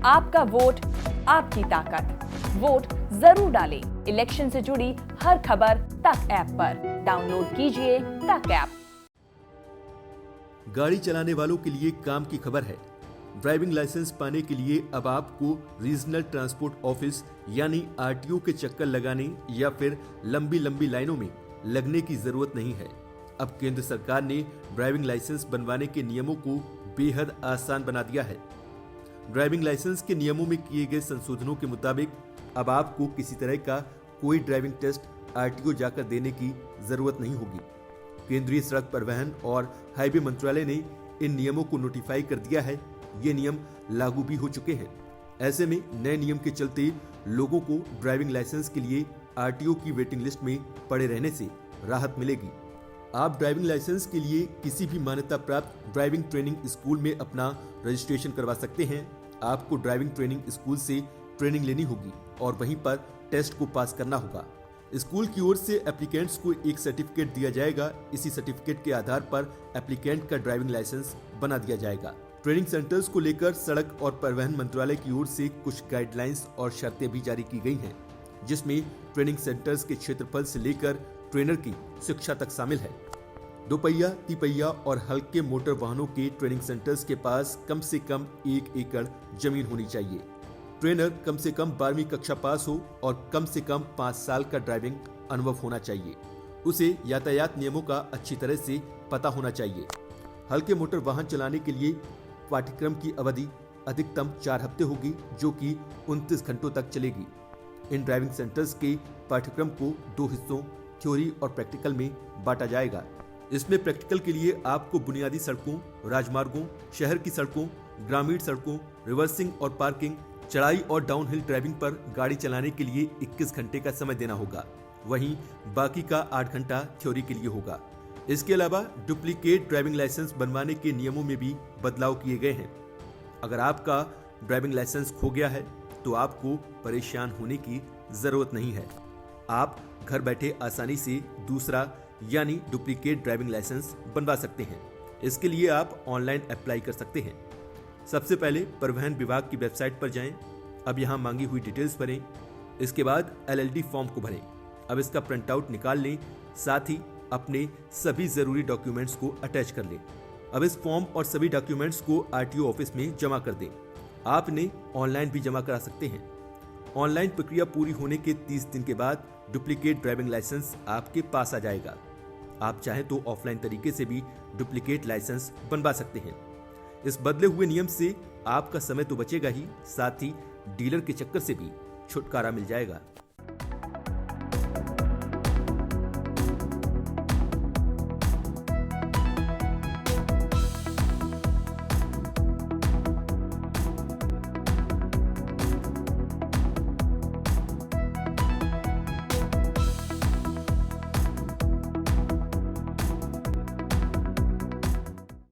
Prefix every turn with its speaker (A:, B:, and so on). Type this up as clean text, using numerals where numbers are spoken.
A: आपका वोट आपकी ताकत। वोट जरूर डालें। इलेक्शन से जुड़ी हर खबर तक ऐप पर डाउनलोड कीजिए तक ऐप।
B: गाड़ी चलाने वालों के लिए काम की खबर है। ड्राइविंग लाइसेंस पाने के लिए अब आपको रीजनल ट्रांसपोर्ट ऑफिस यानी आरटीओ के चक्कर लगाने या फिर लंबी लंबी लाइनों में लगने की जरूरत नहीं है। अब केंद्र सरकार ने ड्राइविंग लाइसेंस बनवाने के नियमों को बेहद आसान बना दिया है। ड्राइविंग लाइसेंस के नियमों में किए गए संशोधनों के मुताबिक अब आपको किसी तरह का कोई ड्राइविंग टेस्ट आरटीओ जाकर देने की जरूरत नहीं होगी। केंद्रीय सड़क परिवहन और हाईवे मंत्रालय ने इन नियमों को नोटिफाई कर दिया है। ये नियम लागू भी हो चुके हैं। ऐसे में नए नियम के चलते लोगों को ड्राइविंग लाइसेंस के लिए आरटीओ की वेटिंग लिस्ट में पड़े रहने से राहत मिलेगी। आप ड्राइविंग लाइसेंस के लिए किसी भी मान्यता प्राप्त ड्राइविंग ट्रेनिंग स्कूल में अपना रजिस्ट्रेशन करवा सकते हैं। आपको ड्राइविंग ट्रेनिंग स्कूल से ट्रेनिंग लेनी होगी और वहीं पर टेस्ट को पास करना होगा। स्कूल की ओर से एप्लीकेंट्स को एक सर्टिफिकेट दिया जाएगा। इसी सर्टिफिकेट के आधार पर एप्लीकेंट का ड्राइविंग लाइसेंस बना दिया जाएगा। ट्रेनिंग सेंटर्स को लेकर सड़क और परिवहन मंत्रालय की ओर से कुछ गाइडलाइंस और शर्तें भी जारी की गई हैं, जिसमें ट्रेनिंग सेंटर्स के क्षेत्रफल से लेकर ट्रेनर की शिक्षा तक शामिल है। दोपहिया, तिपहिया और हल्के मोटर वाहनों के ट्रेनिंग सेंटर्स के पास कम से कम 1 एकड़ जमीन होनी चाहिए। ट्रेनर कम से कम 12वीं कक्षा पास हो और कम से कम 5 साल का ड्राइविंग अनुभव होना चाहिए। उसे यातायात नियमों का अच्छी तरह से पता होना चाहिए। हल्के मोटर वाहन चलाने के लिए पाठ्यक्रम की अवधि अधिकतम 4 हफ्ते होगी, जो कि 29 घंटों तक चलेगी। इन ड्राइविंग सेंटर्स के पाठ्यक्रम को 2 हिस्सों थ्योरी और प्रैक्टिकल में बांटा जाएगा। इसमें प्रैक्टिकल के लिए आपको बुनियादी सड़कों, राजमार्गों, शहर की सड़कों, ग्रामीण सड़कों, रिवर्सिंग और पार्किंग, चढ़ाई और डाउनहिल ड्राइविंग पर गाड़ी चलाने के लिए 21 घंटे का समय देना होगा। वहीं बाकी का 8 घंटा थ्योरी के लिए होगा। इसके अलावा डुप्लीकेट ड्राइविंग लाइसेंस बनवाने के नियमों में भी बदलाव किए गए हैं। अगर आपका ड्राइविंग लाइसेंस खो गया है तो आपको परेशान होने की जरूरत नहीं है। आप घर बैठे आसानी से दूसरा यानी डुप्लीकेट ड्राइविंग लाइसेंस बनवा सकते हैं। इसके लिए आप ऑनलाइन अप्लाई कर सकते हैं। सबसे पहले परिवहन विभाग की वेबसाइट पर जाएं। अब यहां मांगी हुई डिटेल्स भरें। इसके बाद एलएलडी फॉर्म को भरें। अब इसका प्रिंट आउट निकाल लें, साथ ही अपने सभी जरूरी डॉक्यूमेंट्स को अटैच कर लें। अब इस फॉर्म और सभी डॉक्यूमेंट्स को आरटीओ ऑफिस में जमा कर दें। आप इन्हें ऑनलाइन भी जमा करा सकते हैं। ऑनलाइन प्रक्रिया पूरी होने के 30 दिन के बाद डुप्लीकेट ड्राइविंग लाइसेंस आपके पास आ जाएगा। आप चाहें तो ऑफलाइन तरीके से भी डुप्लीकेट लाइसेंस बनवा सकते हैं। इस बदले हुए नियम से आपका समय तो बचेगा ही, साथ ही डीलर के चक्कर से भी छुटकारा मिल जाएगा।